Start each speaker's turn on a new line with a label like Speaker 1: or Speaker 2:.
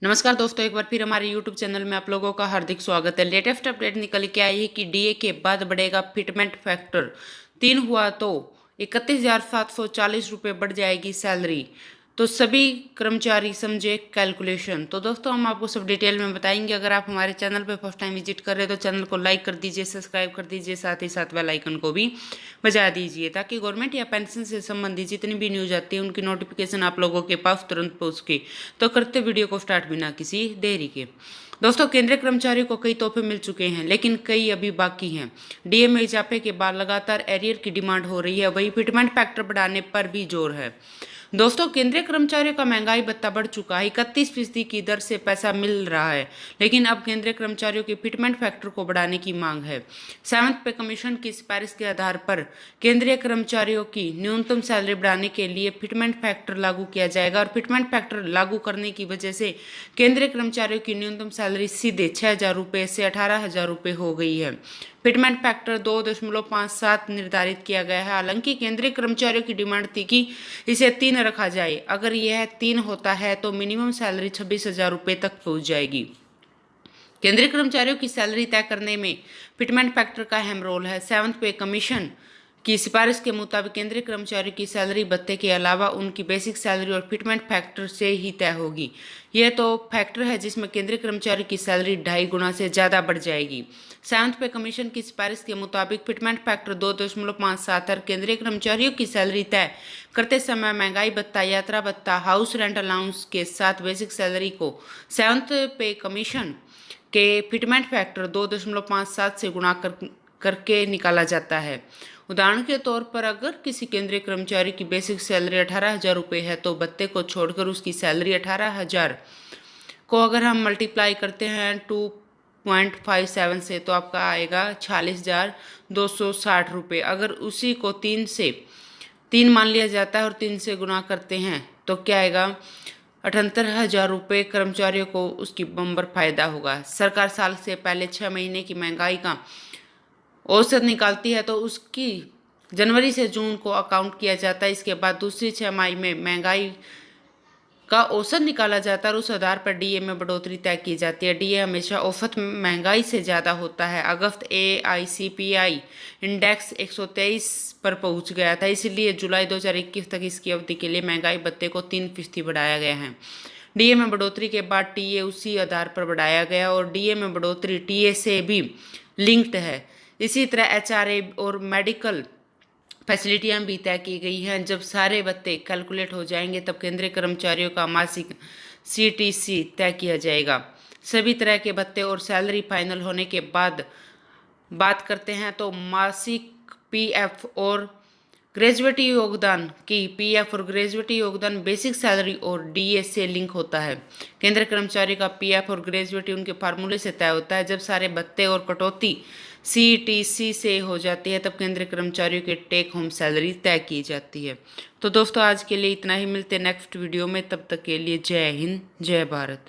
Speaker 1: नमस्कार दोस्तों, एक बार फिर हमारे YouTube चैनल में आप लोगों का हार्दिक स्वागत है। लेटेस्ट अपडेट निकल के आई है कि डीए के बाद बढ़ेगा फिटमेंट फैक्टर। 3 हुआ तो 31,740 रुपये बढ़ जाएगी सैलरी। तो सभी कर्मचारी समझे कैलकुलेशन। तो दोस्तों हम आपको सब डिटेल में बताएंगे। अगर आप हमारे चैनल पर फर्स्ट टाइम विजिट कर रहे हैं तो चैनल को लाइक कर दीजिए, सब्सक्राइब कर दीजिए, साथ ही साथ बेल आइकन को भी बजा दीजिए ताकि गवर्नमेंट या पेंशन से संबंधित जितनी भी न्यूज आती है उनकी नोटिफिकेशन आप लोगों के पास तुरंत पहुंच के। तो करते वीडियो को स्टार्ट बिना किसी देरी के। दोस्तों केंद्रीय कर्मचारियों को कई तोहफे मिल चुके हैं लेकिन कई अभी बाकी हैं। डीए में इजाफे के बाद लगातार एरियर की डिमांड हो रही है, वही फिटमेंट फैक्टर बढ़ाने पर भी जोर है। दोस्तों केंद्रीय कर्मचारियों का महंगाई भत्ता बढ़ चुका है, 31% की दर से पैसा मिल रहा है, लेकिन अब केंद्रीय कर्मचारियों के फिटमेंट फैक्टर को बढ़ाने की मांग है। 7th पे कमीशन की सिफारिश के आधार पर केंद्रीय कर्मचारियों की न्यूनतम सैलरी बढ़ाने के लिए फिटमेंट फैक्टर लागू किया जाएगा और फिटमेंट फैक्टर लागू करने की वजह से केंद्रीय कर्मचारियों की न्यूनतम सैलरी सीधे 6,000 रुपये से 18,000 रुपये हो गई है। फिटमेंट फैक्टर 2.57 निर्धारित किया गया है। हालांकि केंद्रीय कर्मचारियों की डिमांड थी कि इसे 3 रखा जाए। अगर यह 3 होता है तो मिनिमम सैलरी 26,000 रुपये तक पहुंच जाएगी। केंद्रीय कर्मचारियों की सैलरी तय करने में फिटमेंट फैक्टर का अहम रोल है। 7th पे कमीशन की सिफारिश के मुताबिक केंद्रीय कर्मचारियों की सैलरी भत्ते के अलावा उनकी बेसिक सैलरी और फिटमेंट फैक्टर से ही तय होगी। यह तो फैक्टर है जिसमें केंद्रीय कर्मचारी की सैलरी 2.5 गुना से ज़्यादा बढ़ जाएगी। 7th पे कमीशन की सिफारिश के मुताबिक फिटमेंट फैक्टर 2.57 है। केंद्रीय कर्मचारियों की सैलरी तय करते समय महंगाई भत्ता, यात्रा भत्ता, हाउस रेंट अलाउंस के साथ बेसिक सैलरी को 7th पे कमीशन के फिटमेंट फैक्टर 2.57 से गुणा करके निकाला जाता है। उदाहरण के तौर पर अगर किसी केंद्रीय कर्मचारी की बेसिक सैलरी 18,000 रुपये है तो भत्ते को छोड़कर उसकी सैलरी 18,000 को अगर हम मल्टीप्लाई करते हैं 2.57 से तो आपका आएगा 46,260 रुपये। अगर उसी को 3 मान लिया जाता है और 3 से गुणा करते हैं तो क्या आएगा 78,000 रुपये। कर्मचारियों को उसकी बम्पर फायदा होगा। सरकार साल से पहले 6 महीने की महंगाई का औसत निकालती है तो उसकी जनवरी से जून को अकाउंट किया जाता है। इसके बाद दूसरी 6 में महंगाई का औसत निकाला जाता है और उस आधार पर डीए में बढ़ोतरी तय की जाती है। डीए हमेशा औसत महंगाई से ज़्यादा होता है। अगस्त AICPI इंडेक्स 123 पर पहुंच गया था, इसलिए जुलाई 2021 तक इसकी अवधि के लिए महंगाई भत्ते को 3% बढ़ाया गया है। डीए में बढ़ोतरी के बाद टीए उसी आधार पर बढ़ाया गया और डीए में बढ़ोतरी टीए से भी लिंक्ड है। इसी तरह HRA और मेडिकल फैसिलिटियां भी तय की गई हैं। जब सारे भत्ते कैलकुलेट हो जाएंगे तब केंद्रीय कर्मचारियों का मासिक CTC तय किया जाएगा। सभी तरह के भत्ते और सैलरी फाइनल होने के बाद बात करते हैं तो मासिक PF और ग्रेजुएटी योगदान की PF और ग्रेजुएटी योगदान बेसिक सैलरी और डीए से लिंक होता है। केंद्रीय कर्मचारी का PF और ग्रेजुएटी उनके फार्मूले से तय होता है। जब सारे भत्ते और कटौती CTC से हो जाती है तब केंद्रीय कर्मचारियों के टेक होम सैलरी तय की जाती है। तो दोस्तों आज के लिए इतना ही, मिलते हैं नेक्स्ट वीडियो में। तब तक के लिए जय हिंद, जय भारत।